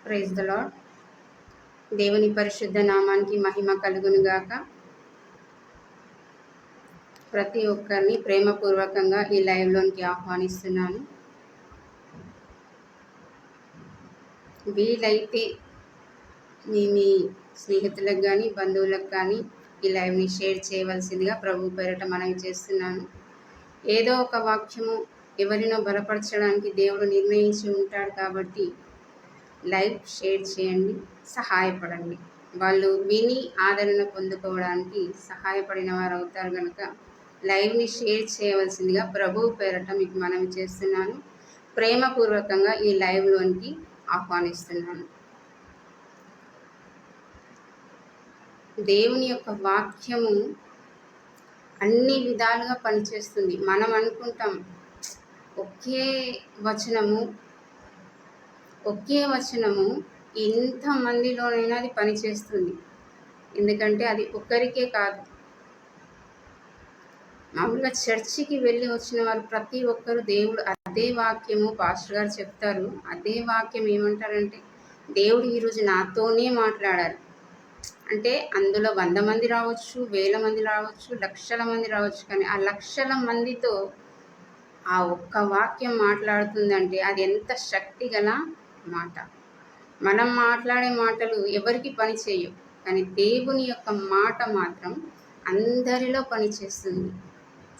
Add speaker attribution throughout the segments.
Speaker 1: Praise the lord. దేవుని పరిశుద్ధ నామానికి మహిమ కలుగునుగాక. ప్రతి ఒక్కరిని ప్రేమపూర్వకంగా ఈ లైవ్లోనికి ఆహ్వానిస్తున్నాను. వీలైతే మీ స్నేహితులకు కానీ బంధువులకు కానీ ఈ లైవ్ని షేర్ చేయవలసిందిగా ప్రభు పేరట మనవి చేస్తున్నాను. ఏదో ఒక వాక్యము ఎవరినో బలపరచడానికి దేవుడు నిర్ణయించి ఉంటాడు కాబట్టి లైవ్ షేర్ చేయండి, సహాయపడండి. వాళ్ళు విని ఆదరణ పొందుకోవడానికి సహాయపడిన వారు అవుతారు కనుక లైవ్ని షేర్ చేయవలసిందిగా ప్రభు పేరట మీకు మనవి చేస్తున్నాను. ప్రేమపూర్వకంగా ఈ లైవ్లోనికి ఆహ్వానిస్తున్నాను. దేవుని యొక్క వాక్యము అన్ని విధాలుగా పనిచేస్తుంది. మనం అనుకుంటాం ఒకే వచనము ఎంతమందిలోనైనా అది పనిచేస్తుంది. ఎందుకంటే అది ఒక్కరికే కాదు. మామూలుగా చర్చికి వెళ్ళి వచ్చిన వారు ప్రతి ఒక్కరు దేవుడు అదే వాక్యము పాస్టర్ గారు చెప్తారు. అదే వాక్యం ఏమంటారంటే దేవుడు ఈరోజు నాతోనే మాట్లాడారు అంటే అందులో 100 మంది రావచ్చు, 1000 మంది రావచ్చు, లక్షల మంది రావచ్చు. కానీ ఆ లక్షల మందితో ఆ ఒక్క వాక్యం మాట్లాడుతుందంటే అది ఎంత శక్తి గల మాట. మనం మాట్లాడే మాటలు ఎవరికి పని చేయవు, కానీ దేవుని యొక్క మాట మాత్రం అందరిలో పనిచేస్తుంది.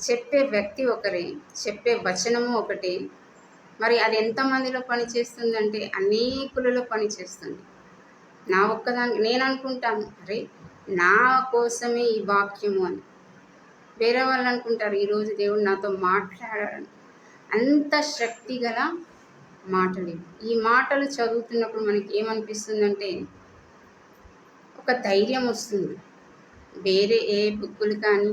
Speaker 1: చెప్పే వ్యక్తి ఒకరే, చెప్పే వచనము ఒకటే, మరి అది ఎంతమందిలో పనిచేస్తుందంటే అనేకులలో పనిచేస్తుంది. నా ఒక్కదానికి నేను అనుకుంటాను, అరే నా కోసమే ఈ వాక్యము అని. వేరే వాళ్ళు అనుకుంటారు ఈరోజు దేవుడు నాతో మాట్లాడాడని. అంత శక్తి గల మాటలు. ఈ మాటలు చదువుతున్నప్పుడు మనకి ఏమనిపిస్తుందంటే ఒక ధైర్యం వస్తుంది. వేరే ఏ బుక్కులు కానీ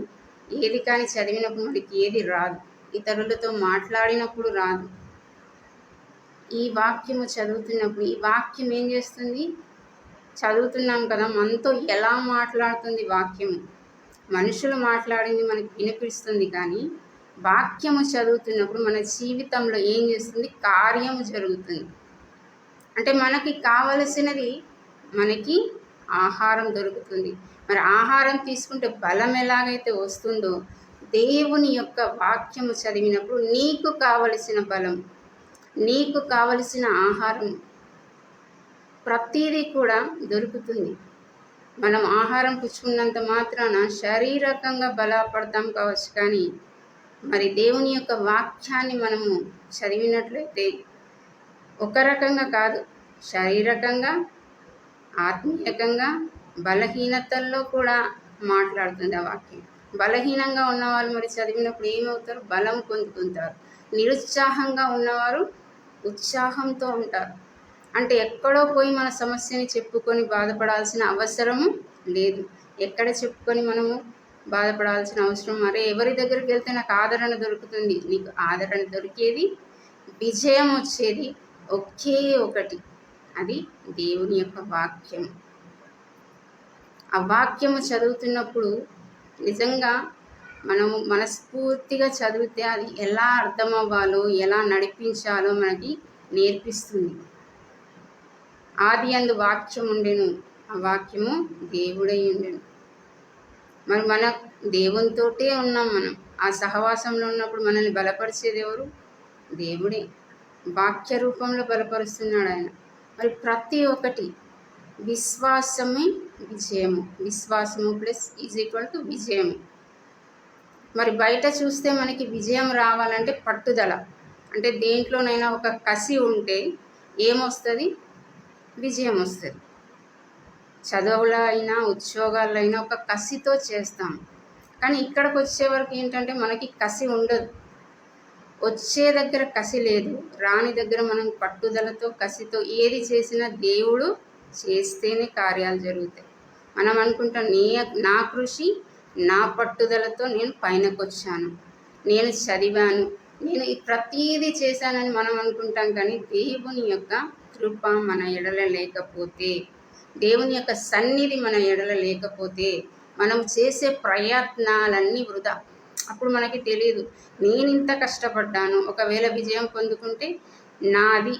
Speaker 1: ఏది కానీ చదివినప్పుడు మనకి ఏది రాదు, ఇతరులతో మాట్లాడినప్పుడు రాదు. ఈ వాక్యము చదువుతున్నప్పుడు ఈ వాక్యం ఏం చేస్తుంది? చదువుతున్నాం కదా, మనతో ఎలా మాట్లాడుతుంది వాక్యము. మనుషులు మాట్లాడింది మనకి వినిపిస్తుంది, కానీ వాక్యము చదువుతున్నప్పుడు మన జీవితంలో ఏం చేస్తుంది? కార్యము జరుగుతుంది. అంటే మనకి కావలసినది, మనకి ఆహారం దొరుకుతుంది. మరి ఆహారం తీసుకుంటే బలం ఎలాగైతే వస్తుందో దేవుని యొక్క వాక్యము చదివినప్పుడు నీకు కావలసిన బలం, నీకు కావలసిన ఆహారం ప్రతిదీ కూడా దొరుకుతుంది. మనం ఆహారం పుచ్చుకున్నంత మాత్రాన శారీరకంగా బలపడతాం కావచ్చు, కానీ మరి దేవుని యొక్క వాక్యాన్ని మనము చదివినట్లయితే ఒక రకంగా కాదు, శారీరకంగా ఆత్మీయంగా బలహీనతల్లో కూడా మాట్లాడుతుంది ఆ వాక్యం. బలహీనంగా ఉన్నవాళ్ళు మరి చదివినప్పుడు ఏమవుతారు? బలం పొందుకుంటారు. నిరుత్సాహంగా ఉన్నవారు ఉత్సాహంతో ఉంటారు. అంటే ఎక్కడో పోయి మన సమస్యని చెప్పుకొని బాధపడాల్సిన అవసరము లేదు. ఎక్కడ చెప్పుకొని మనము బాధపడాల్సిన అవసరం, మరే ఎవరి దగ్గరికి వెళ్తే నాకు ఆదరణ దొరుకుతుంది? నీకు ఆదరణ దొరికేది, విజయం వచ్చేది ఒకే ఒకటి, అది దేవుని యొక్క వాక్యం. ఆ వాక్యము చదువుతున్నప్పుడు నిజంగా మనము మనస్ఫూర్తిగా చదివితే అది ఎలా అర్థం అవ్వాలో, ఎలా నడిపించాలో మనకి నేర్పిస్తుంది. ఆది యందు వాక్యం ఉండెను, ఆ వాక్యము దేవుడై ఉండెను. మరి మన దేవునితోటే ఉన్నాం. మనం ఆ సహవాసంలో ఉన్నప్పుడు మనల్ని బలపరిచేది ఎవరు? దేవుడే. వాక్య రూపంలో బలపరుస్తున్నాడు ఆయన. మరి ప్రతి ఒక్కటి విశ్వాసమే విజయము. విశ్వాసము += విజయము. మరి బయట చూస్తే మనకి విజయం రావాలంటే పట్టుదల, అంటే దేంట్లోనైనా ఒక కసి ఉంటే ఏమొస్తుంది? విజయం వస్తుంది. చదువులో అయినా ఉద్యోగాల్లో అయినా ఒక కసితో చేస్తాం, కానీ ఇక్కడికి వచ్చే వరకు ఏంటంటే మనకి కసి ఉండదు. వచ్చే దగ్గర కసి లేదు, రాని దగ్గర మనం పట్టుదలతో కసితో ఏది చేసినా దేవుడు చేస్తేనే కార్యాలు జరుగుతాయి. మనం అనుకుంటాం నా కృషి నా పట్టుదలతో నేను పైనకు వచ్చాను, నేను చదివాను, నేను ప్రతీది చేశానని మనం అనుకుంటాం. కానీ దేవుని యొక్క కృప మన ఎడల లేకపోతే, దేవుని యొక్క సన్నిధి మన ఎడల లేకపోతే మనం చేసే ప్రయత్నాలన్నీ వృధా. అప్పుడు మనకి తెలియదు నేను ఇంత కష్టపడ్డాను. ఒకవేళ విజయం పొందుకుంటే నాది,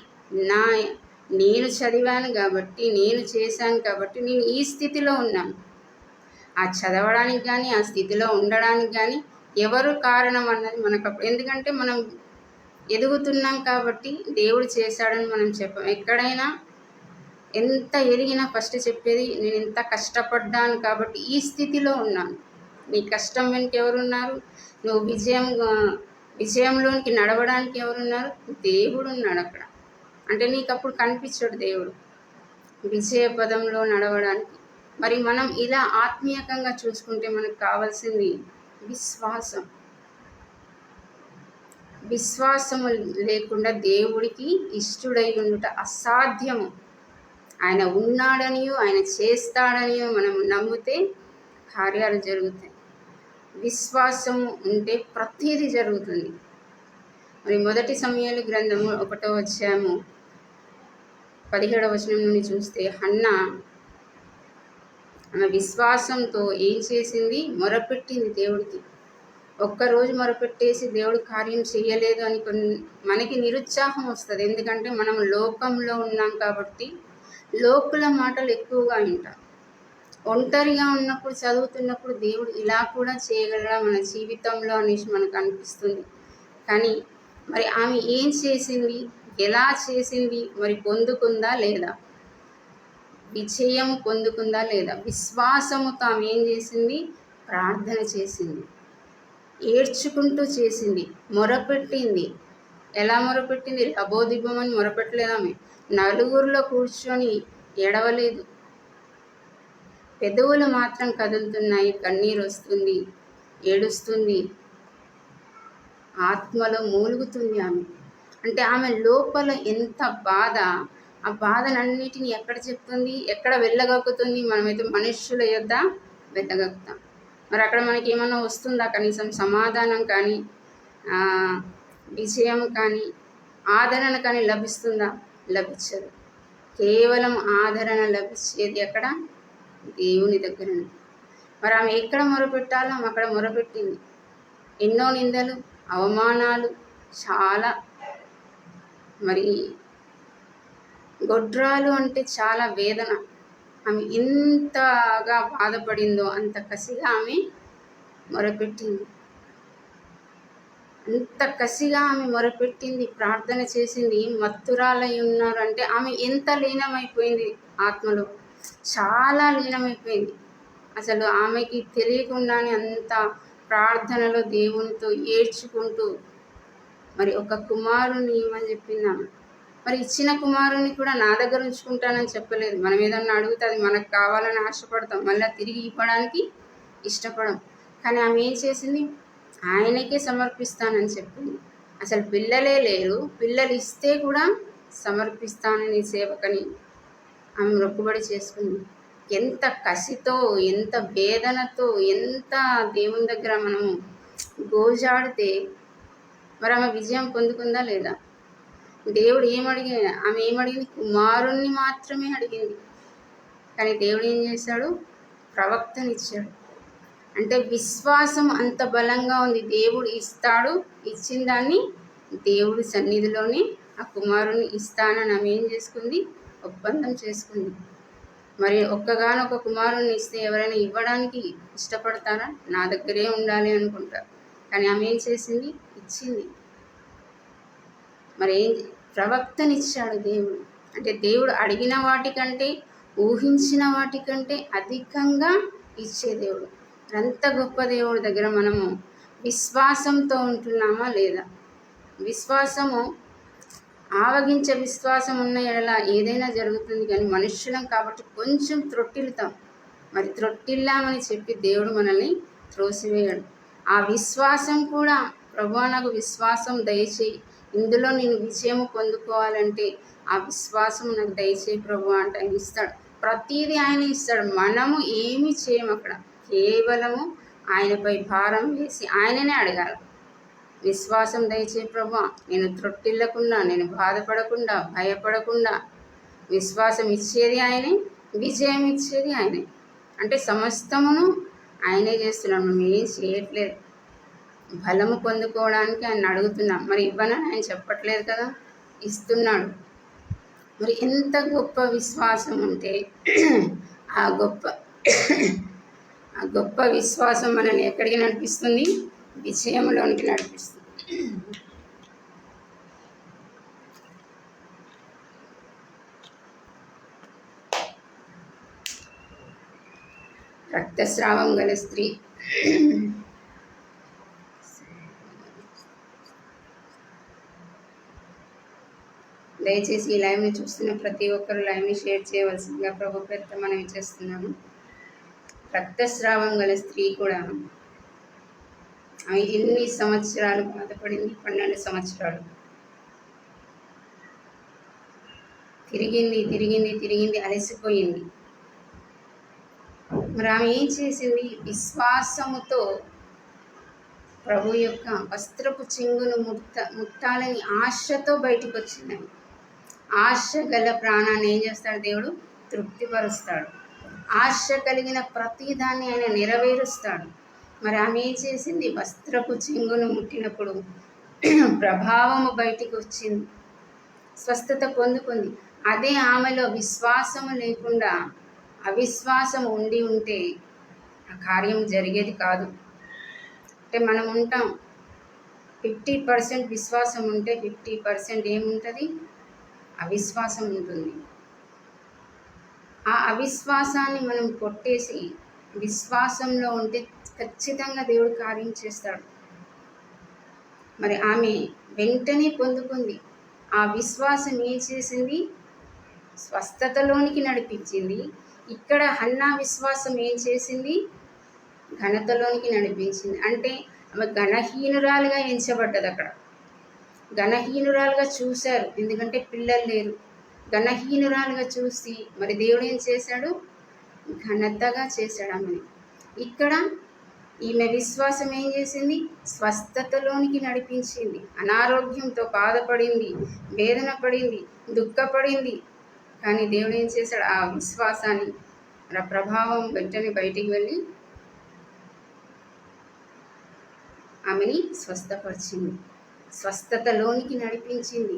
Speaker 1: నేను చదివాను కాబట్టి, నేను చేశాను కాబట్టి నేను ఈ స్థితిలో ఉన్నాను. ఆ చదవడానికి కానీ, ఆ స్థితిలో ఉండడానికి కానీ ఎవరు కారణం అన్నది మనకప్పుడు, ఎందుకంటే మనం ఎదుగుతున్నాం కాబట్టి దేవుడు చేశాడని మనం చెప్పం. ఎక్కడైనా ఎంత ఎదిగినా ఫస్ట్ చెప్పేది నేను ఎంత కష్టపడ్డాను కాబట్టి ఈ స్థితిలో ఉన్నాను. నీ కష్టం వెనుక ఎవరున్నారు? నువ్వు విజయంలోనికి నడవడానికి ఎవరున్నారు? దేవుడు ఉన్నాడు అక్కడ. అంటే నీకు అప్పుడు కనిపించడు దేవుడు విజయ పదంలో నడవడానికి. మరి మనం ఇలా ఆత్మీయంగా చూసుకుంటే మనకు కావాల్సింది విశ్వాసం. విశ్వాసము లేకుండా దేవుడికి ఇష్టడై ఉండుట అసాధ్యము. ఆయన ఉన్నాడనియో ఆయన చేస్తాడనియో మనం నమ్మితే కార్యాలు జరుగుతాయి. విశ్వాసము ఉంటే ప్రతిదీ జరుగుతుంది. మరి మొదటి సమూయేలు గ్రంథము 1వ అధ్యాయము 17వ వచనం నుండి చూస్తే హన్నా ఆమె విశ్వాసంతో ఏం చేసింది? మొరపెట్టింది దేవుడికి. ఒక్కరోజు మొరపెట్టేసి దేవుడు కార్యం చేయలేదు అని మనకి నిరుత్సాహం వస్తుంది. ఎందుకంటే మనం లోకంలో ఉన్నాం కాబట్టి లోకుల మాటలు ఎక్కువగా వింటాం. ఒంటరిగా ఉన్నప్పుడు, చదువుతున్నప్పుడు దేవుడు ఇలా కూడా చేయగలరా మన జీవితంలో అనేసి మనకు అనిపిస్తుంది. కానీ మరి ఆమె ఏం చేసింది? ఎలా చేసింది? మరి పొందుకుందా లేదా? విజయం పొందుకుందా లేదా? విశ్వాసముతో ఆమె ఏం చేసింది? ప్రార్థన చేసింది, ఏడ్చుకుంటూ చేసింది, మొరపెట్టింది. ఎలా మొరపెట్టింది? లబోదిబమని మొరపెట్టలేదు ఆమె. నలుగురిలో కూర్చొని ఎడవలేదు. పెదవులు మాత్రం కదులుతున్నాయి, కన్నీరు వస్తుంది, ఏడుస్తుంది, ఆత్మలో మూలుగుతుంది ఆమె. అంటే ఆమె లోపల ఎంత బాధ, ఆ బాధనన్నిటిని ఎక్కడ చెప్తుంది? ఎక్కడ వెళ్ళగక్కుతుంది? మనమైతే మనుష్యుల యొద్ద వెళ్ళగక్కుతాం. మరి అక్కడ మనకి ఏమన్నా వస్తుందా? కనీసం సమాధానం కానీ, విజయం కానీ, ఆదరణ కానీ లభిస్తుందా? లభించదు. కేవలం ఆదరణ లభించేది అక్కడ దేవుని దగ్గర. మరి ఆమె ఎక్కడ మొరపెట్టాలో ఆమె అక్కడ మొరపెట్టింది. ఎన్నో నిందలు, అవమానాలు, చాలా మరి గొడ్రాలు అంటే చాలా వేదన. ఆమె ఎంతగా బాధపడిందో అంత కసిగా ఆమె మొరపెట్టింది. అంత కసిగా ఆమె మొరపెట్టింది, ప్రార్థన చేసింది. మత్తురాలై ఉన్నారు అంటే ఆమె ఎంత లీనమైపోయింది ఆత్మలో, చాలా లీనమైపోయింది. అసలు ఆమెకి తెలియకుండానే అంత ప్రార్థనలో దేవునితో ఏడ్చుకుంటూ మరి ఒక కుమారుని ఇవ్వమని చెప్పింది ఆమె. మరి ఇచ్చిన కుమారుని కూడా నా దగ్గర ఉంచుకుంటానని చెప్పలేదు. మనం ఏదన్నా అడిగితే అది మనకు కావాలని ఆశపడతాం, మళ్ళీ తిరిగి ఇవ్వడానికి ఇష్టపడం. కానీ ఆమె ఏం చేసింది? ఆయనకే సమర్పిస్తానని చెప్పింది. అసలు పిల్లలే లేరు, పిల్లలు ఇస్తే కూడా సమర్పిస్తానని సేవకని ఆమె మొక్కుబడి చేసుకుంది. ఎంత కసితో, ఎంత వేదనతో, ఎంత దేవుని దగ్గర మనము గోజాడితే మరి ఆమె విజయం పొందుకుందా లేదా? దేవుడు ఆమె ఏమడిగింది? కుమారుణ్ణి మాత్రమే అడిగింది. కానీ దేవుడు ఏం చేశాడు? ప్రవక్తనిచ్చాడు. అంటే విశ్వాసం అంత బలంగా ఉంది. దేవుడు ఇస్తాడు, ఇచ్చిన దాన్ని దేవుడి సన్నిధిలోనే ఆ కుమారుని ఇస్తానని ఆమె ఏం చేసుకుంది? ఒప్పందం చేసుకుంది. మరి ఒక్కగానొక కుమారుని ఇస్తే ఎవరైనా ఇవ్వడానికి ఇష్టపడతారా? నా దగ్గరే ఉండాలి అనుకుంటారు. కానీ ఆమె ఏం చేసింది? ఇచ్చింది. మరి ప్రవక్తనిచ్చాడు దేవుడు. అంటే దేవుడు అడిగిన వాటికంటే, ఊహించిన వాటికంటే అధికంగా ఇచ్చే దేవుడు. అంత గొప్ప దేవుడి దగ్గర మనము విశ్వాసంతో ఉంటున్నామా లేదా? విశ్వాసము, ఆవగించే విశ్వాసం ఉన్న ఎడల ఏదైనా జరుగుతుంది. కానీ మనుష్యులం కాబట్టి కొంచెం త్రొట్టిల్తాం. మరి త్రొట్టిల్లామని చెప్పి దేవుడు మనల్ని త్రోసివేయడు. ఆ విశ్వాసం కూడా, ప్రభువా నాకు విశ్వాసం దయచేయి, ఇందులో నేను విజయము పొందుకోవాలంటే ఆ విశ్వాసం నాకు దయచేయి ప్రభువా అంటే ఆయన ఇస్తాడు. ప్రతిదీ ఆయన ఇస్తాడు. మనము ఏమి చేయము అక్కడ. కేవలము ఆయనపై భారం వేసి ఆయననే అడగాలి. విశ్వాసం దయచేయి ప్రభువా, నేను త్రొట్టిల్లకుండా, నేను బాధపడకుండా, భయపడకుండా, విశ్వాసం ఇచ్చేది ఆయనే, విజయం ఇచ్చేది ఆయనే. అంటే సమస్తమును ఆయనే చేస్తున్నాడు, మనం ఏం చేయట్లేదు. బలము పొందుకోవడానికి ఆయన అడుగుతున్నాం. మరి ఇవ్వనని ఆయన చెప్పట్లేదు కదా, ఇస్తున్నాడు. మరి ఎంత గొప్ప విశ్వాసం ఉంటే ఆ గొప్ప ఆ గొప్ప విశ్వాసం మనల్ని ఎక్కడికి నడిపిస్తుంది? విజయంలోనికి నడిపిస్తుంది. రక్తస్రావం గల స్త్రీ దయచేసి ఈ లైవ్ని చూస్తున్న ప్రతి ఒక్కరు లైవ్ని షేర్ చేయవలసిందిగా ప్రభు పేరుతో మనం చేస్తున్నాము. రక్తస్రావం గల స్త్రీ కూడా ఆమె ఎన్ని సంవత్సరాలు బాధపడింది? 12 సంవత్సరాలు. తిరిగింది అలసిపోయింది. మరి ఆమె ఏం చేసింది? విశ్వాసముతో ప్రభు యొక్క వస్త్రపు చెంగును ముట్టాలని ఆశతో బయటకు వచ్చింది. ఆశ గల ప్రాణాన్ని ఏం చేస్తాడు దేవుడు? తృప్తిపరుస్తాడు. ఆశ కలిగిన ప్రతిదాన్ని ఆయన నెరవేరుస్తాడు. మరి ఆమె ఏం చేసింది? వస్త్రపు చెంగును ముట్టినప్పుడు ప్రభావము బయటికి వచ్చింది, స్వస్థత పొందుకుంది. అదే ఆమెలో విశ్వాసము లేకుండా అవిశ్వాసం ఉండి ఉంటే ఆ కార్యం జరిగేది కాదు. అంటే మనం ఉంటాం 50% విశ్వాసం ఉంటే 50% ఏముంటుంది? అవిశ్వాసం ఉంటుంది. ఆ అవిశ్వాసాన్ని మనం కొట్టేసి విశ్వాసంలో ఉంటే ఖచ్చితంగా దేవుడు కార్యం చేస్తాడు. మరి ఆమె వెంటనే పొందుకుంది. ఆ విశ్వాసం ఏం చేసింది? స్వస్థతలోనికి నడిపించింది. ఇక్కడ హన్నా విశ్వాసం ఏం చేసింది? ఘనతలోనికి నడిపించింది. అంటే ఆమె ఘనహీనురాలుగా ఎంచబడ్డది. అక్కడ ఘనహీనురాలుగా చూశారు, ఎందుకంటే పిల్లలు లేరు. ఘనహీనురాలుగా చూసి మరి దేవుడు ఏం చేశాడు? ఘనతగా చేశాడు ఆమెని. ఇక్కడ ఈమె విశ్వాసం ఏం చేసింది? స్వస్థతలోనికి నడిపించింది. అనారోగ్యంతో బాధపడింది, వేదన పడింది, దుఃఖపడింది. కానీ దేవుడు ఏం చేశాడు? ఆ విశ్వాసాన్ని, ఆ ప్రభావం వెంటనే బయటికి వెళ్ళి ఆమెని స్వస్థపరిచింది, స్వస్థతలోనికి నడిపించింది.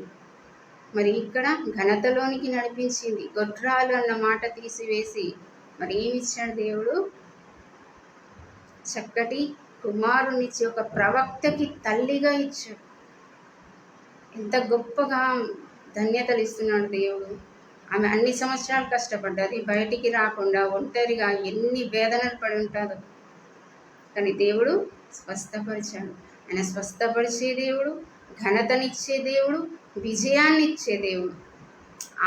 Speaker 1: మరి ఇక్కడ ఘనతలోనికి నడిపించింది. గొడ్రాలు అన్న మాట తీసివేసి మరి ఏమిచ్చాడు దేవుడు? చక్కటి కుమారునిచ్చి ఒక ప్రవక్తకి తల్లిగా ఇచ్చాడు. ఎంత గొప్పగా ధన్యతలు ఇస్తున్నాడు దేవుడు. ఆమె అన్ని సంవత్సరాలు కష్టపడ్డది, బయటికి రాకుండా ఒంటరిగా ఎన్ని వేదనలు పడి ఉంటుందో. కానీ దేవుడు స్వస్థపరిచాడు. ఆయన స్వస్థపరిచే దేవుడు, ఘనతనిచ్చే దేవుడు, విజయాన్ని ఇచ్చే దేవుడు.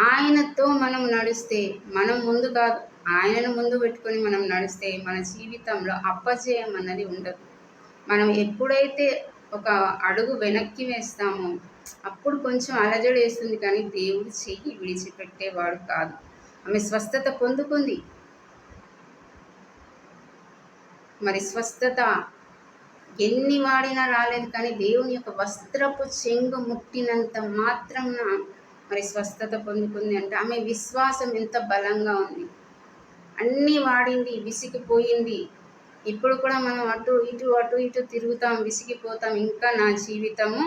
Speaker 1: ఆయనతో మనం నడిస్తే, మనం ముందు కాదు, ఆయనను ముందు పెట్టుకొని మనం నడిస్తే మన జీవితంలో అపజయం అన్నది ఉండదు. మనం ఎప్పుడైతే ఒక అడుగు వెనక్కి వేస్తామో అప్పుడు కొంచెం అలజడి వేస్తుంది, కానీ దేవుడు చెయ్యి విడిచిపెట్టేవాడు కాదు. ఆమె స్వస్థత పొందుకుంది. మరి స్వస్థత ఎన్ని వాడినా రాలేదు, కానీ దేవుని యొక్క వస్త్రపు చెంగు ముట్టినంత మాత్రాన మరి స్వస్థత పొందుకుంది. అంటే ఆమె విశ్వాసం ఎంత బలంగా ఉంది. అన్నీ వాడింది, విసిగిపోయింది. ఇప్పుడు కూడా మనం అటు ఇటు తిరుగుతాం, విసిగిపోతాం. ఇంకా నా జీవితము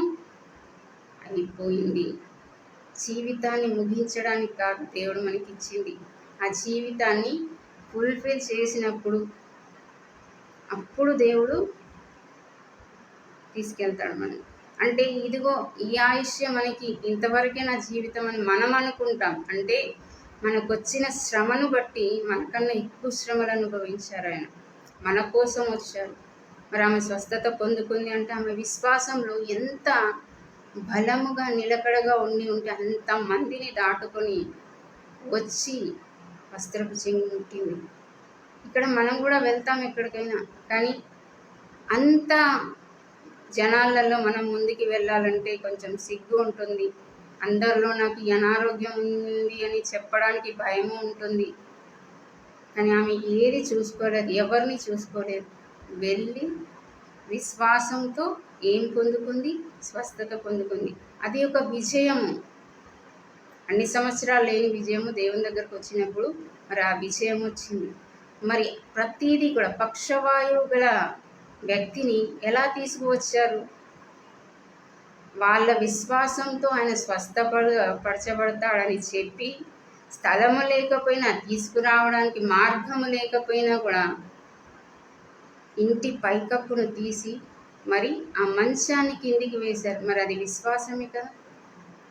Speaker 1: అయిపోయింది. జీవితాన్ని ముగించడానికి కాదు దేవుడు మనకి ఇచ్చింది. ఆ జీవితాన్ని ఫుల్ఫిల్ చేసినప్పుడు అప్పుడు దేవుడు తీసుకెళ్తాడు మనం. అంటే ఇదిగో ఈ ఆయుష్యం మనకి ఇంతవరకే నా జీవితం అని మనం అనుకుంటాం. అంటే మనకు వచ్చిన శ్రమను బట్టి మనకన్నా ఎక్కువ శ్రమలు అనుభవించారు ఆయన, మన కోసం వచ్చారు. మరి ఆమె స్వస్థత పొందుకుంది అంటే ఆమె విశ్వాసంలో ఎంత బలముగా నిలకడగా ఉంటే అంతమందిని దాటుకొని వచ్చి వస్త్రపు చెంగు ముట్టింది. ఇక్కడ మనం కూడా వెళ్తాం ఎక్కడికైనా, కానీ అంత జనాలలో మనం ముందుకు వెళ్ళాలంటే కొంచెం సిగ్గు ఉంటుంది. అందరిలో నాకు ఈ అనారోగ్యం ఉంది అని చెప్పడానికి భయము ఉంటుంది. కానీ ఆమె ఏది చూసుకోలేదు, ఎవరిని చూసుకోలేదు. వెళ్ళి విశ్వాసంతో ఏం పొందుకుంది? స్వస్థత పొందుకుంది. అది ఒక విజయము. అన్ని సంవత్సరాలు లేని విజయము దేవుని దగ్గరకు వచ్చినప్పుడు మరి ఆ విజయం వచ్చింది. మరి ప్రతిదీ కూడా పక్షవాయువు గల వ్యక్తిని ఎలా తీసుకువచ్చారు? వాళ్ళ విశ్వాసంతో ఆయన పరచబడతాడని చెప్పి, స్థలము లేకపోయినా, తీసుకురావడానికి మార్గము లేకపోయినా కూడా ఇంటి పైకప్పును తీసి మరి ఆ మంచాన్ని కిందికి వేశారు. మరి అది విశ్వాసమే కదా.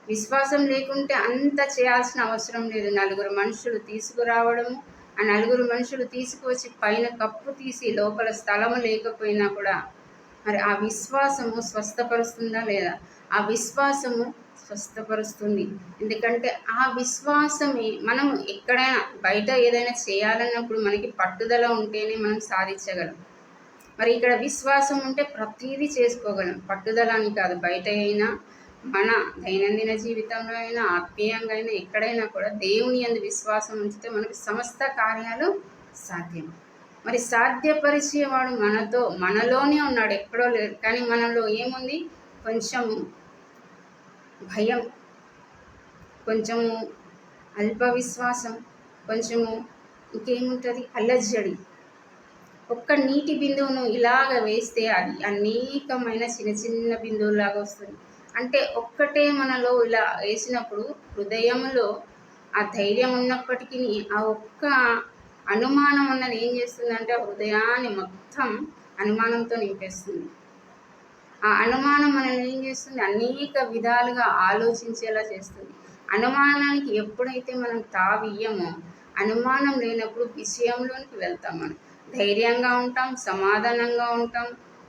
Speaker 1: విశ్వాసం లేకుంటే అంత చేయాల్సిన అవసరం లేదు. నలుగురు మనుషులు తీసుకురావడము, ఆ నలుగురు మనుషులు తీసుకువచ్చి పైన కప్పు తీసి లోపల స్థలము లేకపోయినా కూడా మరి ఆ విశ్వాసము స్వస్థపరుస్తుందా లేదా? ఆ విశ్వాసము స్వస్థపరుస్తుంది. ఎందుకంటే ఆ విశ్వాసమే మనం ఎక్కడైనా బయట ఏదైనా చేయాలన్నప్పుడు మనకి పట్టుదల ఉంటేనే మనం సాధించగలం. మరి ఇక్కడ విశ్వాసం ఉంటే ప్రతీదీ చేసుకోగలం. పట్టుదల అని కాదు, బయట అయినా మన దైనందిన జీవితంలో అయినా ఆత్మీయంగా అయినా ఎక్కడైనా కూడా దేవుని యందు విశ్వాసం ఉంచితే మనకి సమస్త కార్యాలు సాధ్యం. మరి సాధ్యపరిచేవాడు మనలోనే ఉన్నాడు, ఎక్కడో లేదు. కానీ మనలో ఏముంది? కొంచెము భయం, కొంచెము అల్ప విశ్వాసం, కొంచెము ఇంకేముంటుంది, అల్లజడి. ఒక్క నీటి బిందువును ఇలాగ వేస్తే అది అనేకమైన చిన్న చిన్న బిందువులాగా వస్తుంది. అంటే ఒక్కటే మనలో ఇలా వేసినప్పుడు హృదయంలో ఆ ధైర్యం ఉన్నప్పటికీ ఆ ఒక్క అనుమానం అన్నది ఏం చేస్తుందంటే ఆ హృదయాన్ని మొత్తం అనుమానంతో నింపేస్తుంది. ఆ అనుమానం మనల్ని ఏం చేస్తుంది? అనేక విధాలుగా ఆలోచించేలా చేస్తుంది. అనుమానానికి ఎప్పుడైతే మనం తావియ్యమో, అనుమానం లేనప్పుడు విషయంలోనికి వెళ్తాం. మనం ధైర్యంగా ఉంటాం, సమాధానంగా ఉంటాం,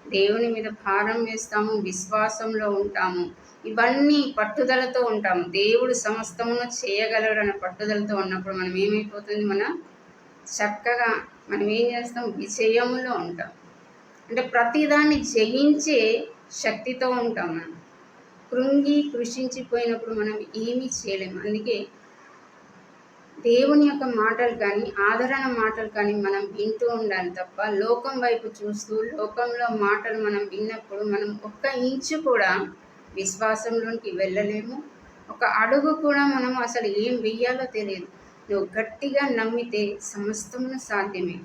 Speaker 1: దేవుని మీద భారం వేస్తాము, విశ్వాసంలో ఉంటాము. ఇవన్నీ పట్టుదలతో ఉంటాము. దేవుడు సమస్తమును చేయగలడన్న పట్టుదలతో ఉన్నప్పుడు మనం ఏమైపోతుంది? చక్కగా మనం ఏం చేస్తాం? విజయములో ఉంటాం. అంటే ప్రతిదాన్ని జయించే శక్తితో ఉంటాం. మనం కృషించిపోయినప్పుడు మనం ఏమీ చేయలేము. అందుకే దేవుని యొక్క మాటలు కానీ, ఆదరణ మాటలు కానీ మనం వింటూ ఉండాలి తప్ప లోకం వైపు చూస్తూ లోకంలో మాటలు మనం విన్నప్పుడు మనం ఒక్క ఇంచు కూడా విశ్వాసంలోనికి వెళ్ళలేము. ఒక అడుగు కూడా మనం అసలు ఏం వెయ్యాలో తెలియదు. నువ్వు గట్టిగా నమ్మితే సమస్తమును సాధ్యమే.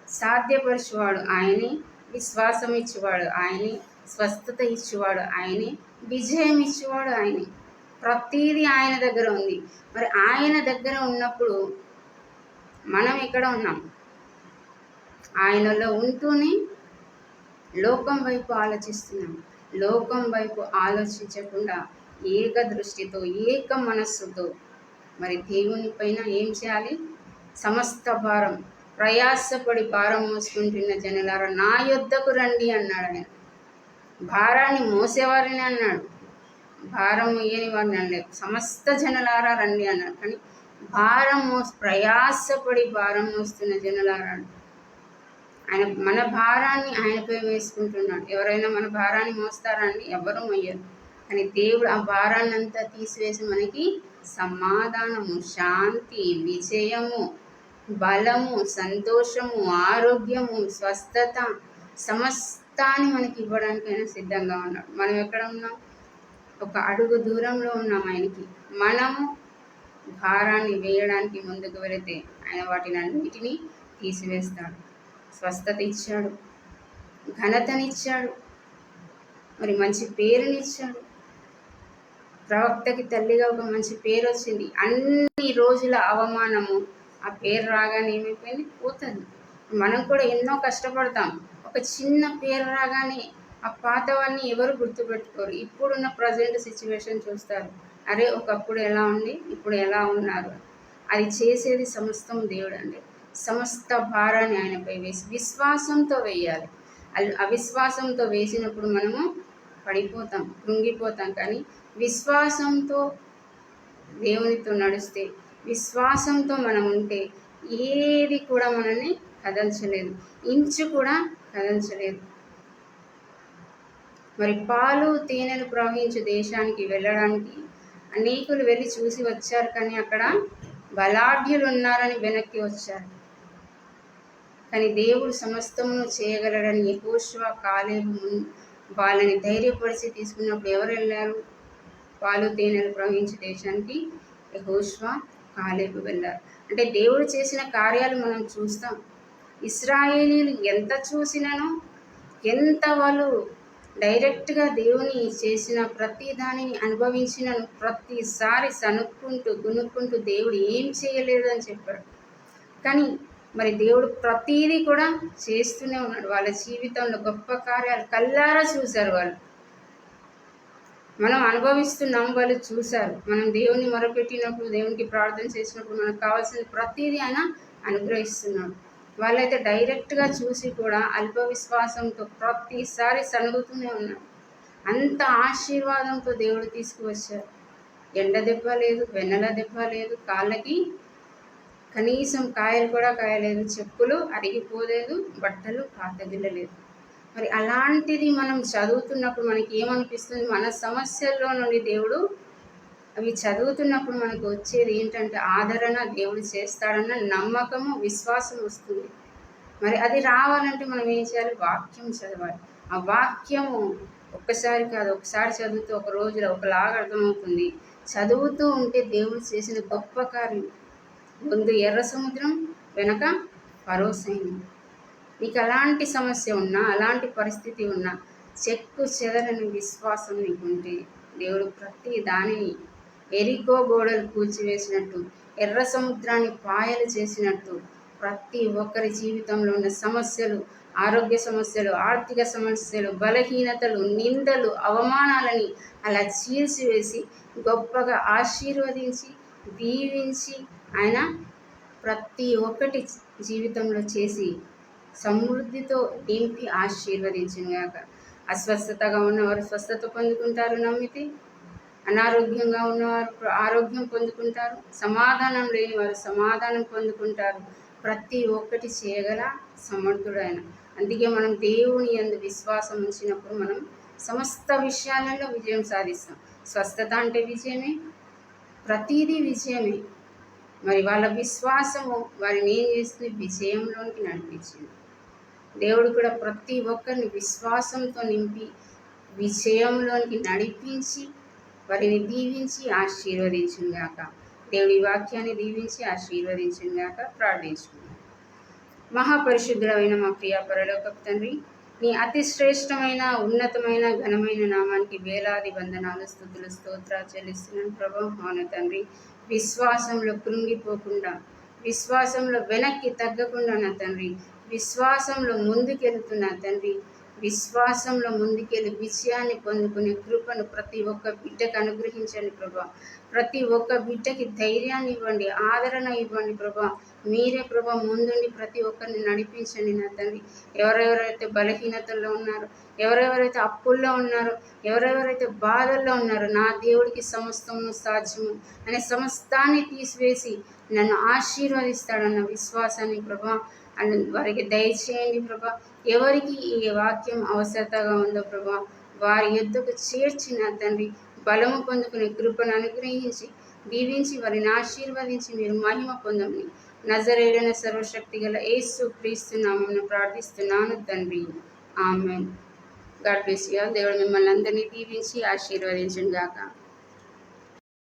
Speaker 1: సాధ్యపరచువాడు ఆయనే, విశ్వాసం ఇచ్చేవాడు ఆయనే, స్వస్థత ఇచ్చేవాడు ఆయనే, విజయం ఇచ్చేవాడు ఆయనే. ప్రతీది ఆయన దగ్గర ఉంది. మరి ఆయన దగ్గర ఉన్నప్పుడు మనం ఎక్కడ ఉన్నాం? ఆయనలో ఉంటూనే లోకం వైపు ఆలోచిస్తున్నాం. లోకం వైపు ఆలోచించకుండా ఏక దృష్టితో, ఏక మనస్సుతో మరి దేవుని పైన ఏం చేయాలి? సమస్త భారం, ప్రయాసపడి భారం మోసుకుంటున్న జనులారా నా యొద్దకు రండి అన్నాడు ఆయన. భారాన్ని మోసేవారిని అన్నాడు, భారం ఇయ్యని వారిని అనలేదు. సమస్త జనులారా రండి అన్నాడు. కానీ ప్రయాసపడి భారం మోస్తున్న జనులారా, ఆయన మన భారాన్ని ఆయనపై వేసుకుంటున్నాడు. ఎవరైనా మన భారాన్ని మోస్తారా అండి? ఎవరు మోయరు. కానీ దేవుడు ఆ భారాన్ని అంతా తీసివేసి మనకి సమాధానము, శాంతి, విజయము, బలము, సంతోషము, ఆరోగ్యము, స్వస్థత సమస్తాన్ని మనకి ఇవ్వడానికి ఆయన సిద్ధంగా ఉన్నాడు. మనం ఎక్కడ ఉన్నాం? ఒక అడుగు దూరంలో ఉన్నాం ఆయనకి. మనము భారాన్ని వేయడానికి ముందుకు వెళితే ఆయన వాటిని అన్నిటినీ తీసివేస్తాడు. స్వస్థత ఇచ్చాడు, ఘనతనిచ్చాడు, మరి మంచి పేరునిచ్చాడు. ప్రవక్తకి తల్లిగా ఒక మంచి పేరు వచ్చింది. అన్ని రోజుల అవమానము ఆ పేరు రాగానే ఏమైపోయింది? పోతుంది. మనం కూడా ఎన్నో కష్టపడతాం. ఒక చిన్న పేరు రాగానే ఆ పాతవన్నీ ఎవరు గుర్తుపెట్టుకోరు. ఇప్పుడున్న ప్రజెంట్ సిచ్యువేషన్ చూస్తారు. అరే ఒకప్పుడు ఎలా ఉండి ఇప్పుడు ఎలా ఉన్నారు. అది చేసేది సమస్తం దేవుడు అండి. సమస్త భారాన్ని ఆయనపై వేసి విశ్వాసంతో వేయాలి. అవిశ్వాసంతో వేసినప్పుడు మనము పడిపోతాం, కృంగిపోతాం. కానీ విశ్వాసంతో దేవునితో నడిస్తే, విశ్వాసంతో మనం ఉంటే ఏది కూడా మనల్ని కదల్చలేదు, ఇంచు కూడా కదల్చలేదు. మరి పాలు తేనెలు ప్రవహించే దేశానికి వెళ్ళడానికి అనేకులు వెళ్ళి చూసి వచ్చారు. కానీ అక్కడ బలాఢ్యులు ఉన్నారని వెనక్కి వచ్చారు. కానీ దేవుడు సమస్తమును చేయగలడని యెహోషువ, కాలేబు వాళ్ళని ధైర్యపరిచి తీసుకున్నప్పుడు ఎవరు వెళ్ళారు? పాలు తేనెలు ప్రవహించే దేశానికి యెహోషువ, కాలేబు వెళ్ళారు. అంటే దేవుడు చేసిన కార్యాలు మనం చూస్తాం. ఇశ్రాయేలీలు ఎంత చూసినానో, ఎంత వాళ్ళు డైరెక్ట్గా దేవుని చేసిన ప్రతి దానిని అనుభవించిన ప్రతిసారి సనుక్కుంటూ గునుక్కుంటూ దేవుడు ఏం చేయలేదు అని చెప్పాడు. కానీ మరి దేవుడు ప్రతీదీ కూడా చేస్తూనే ఉన్నాడు. వాళ్ళ జీవితంలో గొప్ప కార్యాలు కళ్ళారా చూశారు వాళ్ళు. మనం అనుభవిస్తున్నాం, వాళ్ళు చూశారు. మనం దేవుని మొరపెట్టినప్పుడు, దేవునికి ప్రార్థన చేసినప్పుడు మనకు కావాల్సిన ప్రతీదీ ఆయన అనుగ్రహిస్తున్నాడు. వాళ్ళైతే డైరెక్ట్గా చూసి కూడా అల్ప విశ్వాసంతో ప్రతిసారి సనుగుతూనే ఉన్నారు. అంత ఆశీర్వాదంతో దేవుడు తీసుకువచ్చారు. ఎండ దెబ్బ లేదు, వెన్నెల దెబ్బ లేదు, కాళ్ళకి కనీసం కాయలు కూడా కాయలేదు, చెప్పులు అరిగిపోలేదు, బట్టలు పాతగిల్లలేదు. మరి అలాంటిది మనం చదువుతున్నప్పుడు మనకి ఏమనిపిస్తుంది? మన సమస్యల్లో నుండి దేవుడు అవి చదువుతున్నప్పుడు మనకు వచ్చేది ఏంటంటే ఆదరణ, దేవుడు చేస్తాడన్న నమ్మకము, విశ్వాసం వస్తుంది. మరి అది రావాలంటే మనం ఏం చేయాలి? వాక్యం చదవాలి. ఆ వాక్యము ఒక్కసారి కాదు, ఒకసారి చదివితే ఒక రోజులో ఒకలాగా అర్థమవుతుంది. చదువుతూ ఉంటే దేవుడు చేసిన గొప్ప కార్యం. ముందు ఎర్ర సముద్రం, వెనక ఫరో సైన్యం. నీకు అలాంటి సమస్య ఉన్నా, అలాంటి పరిస్థితి ఉన్నా, చెక్కు చెదరని విశ్వాసం నీకుంటే దేవుడు ప్రతి దానిని ఎరికో గోడలు కూల్చివేసినట్టు, ఎర్ర సముద్రాన్ని పాయలు చేసినట్టు ప్రతి ఒక్కరి జీవితంలో ఉన్న సమస్యలు, ఆరోగ్య సమస్యలు, ఆర్థిక సమస్యలు, బలహీనతలు, నిందలు, అవమానాలని అలా చీల్చివేసి గొప్పగా ఆశీర్వదించి దీవించి ఆయన ప్రతి ఒక్కటి జీవితంలో చేసి సమృద్ధితో నింపి ఆశీర్వదించుగాక. అస్వస్థతగా ఉన్నవారు స్వస్థత పొందుకుంటారు నమ్మితే, అనారోగ్యంగా ఉన్నవారు ఆరోగ్యం పొందుకుంటారు, సమాధానం లేని వారు సమాధానం పొందుకుంటారు. ప్రతి ఒక్కటి చేయగల సమర్థుడైన. అందుకే మనం దేవుని యందు విశ్వాసం ఉంచినప్పుడు మనం సమస్త విషయాలలో విజయం సాధిస్తాం. స్వస్థత అంటే విజయమే, ప్రతీదీ విజయమే. మరి వాళ్ళ విశ్వాసము వారిని ఏం చేస్తుంది? విజయంలోనికి నడిపించింది. దేవుడు కూడా ప్రతి ఒక్కరిని విశ్వాసంతో నింపి విజయంలోనికి నడిపించి వారిని దీవించి ఆశీర్వదించుగాక. దేవుడి వాక్యాన్ని దీవించి ఆశీర్వదించుగాక. ప్రార్థించుకుందాం. మహాపరిశుద్ధుడైన మా ప్రియ పరలోకపు తండ్రి, నీ అతి శ్రేష్టమైన, ఉన్నతమైన, ఘనమైన నామానికి వేలాది వందనాలు, స్తుతులు, స్తోత్రాలు చెల్లిస్తున్నాను ప్రభు. అవును తండ్రి, విశ్వాసంలో కృంగిపోకుండా, విశ్వాసంలో వెనక్కి తగ్గకుండా నా తండ్రి, విశ్వాసంలో ముందుకెళ్తున్నా తండ్రి, విశ్వాసంలో ముందుకెళ్ళి విజయాన్ని పొందుకునే కృపను ప్రతి ఒక్క బిడ్డకు అనుగ్రహించండి ప్రభా. ప్రతి ఒక్క బిడ్డకి ధైర్యాన్ని ఇవ్వండి, ఆదరణ ఇవ్వండి ప్రభా. మీరే ప్రభా ముందుండి ప్రతి ఒక్కరిని నడిపించండి నా తండ్రి. ఎవరెవరైతే బలహీనతల్లో ఉన్నారో, ఎవరెవరైతే అప్పుల్లో ఉన్నారో, ఎవరెవరైతే బాధల్లో ఉన్నారో, నా దేవుడికి సమస్తము సాధ్యము అనే సమస్తాన్ని తీసివేసి నన్ను ఆశీర్వదిస్తాడన్న విశ్వాసాన్ని ప్రభా అని వారికి దయచేయండి ప్రభా. ఎవరికి ఈ వాక్యం అవసరతగా ఉందో ప్రభా, వారి యొద్దకు చేర్చిన తండ్రి బలము పొందుకునే కృపను అనుగ్రహించి దీవించి వారిని ఆశీర్వదించి మీరు మహిమ పొందమని నజరేయుడైన సర్వశక్తి గల యేసు క్రీస్తు నామమున ప్రార్థిస్తున్నాను తండ్రి. ఆమేన్. God bless you. దేవుడు మిమ్మల్ని అందరినీ దీవించి ఆశీర్వదించును గాక.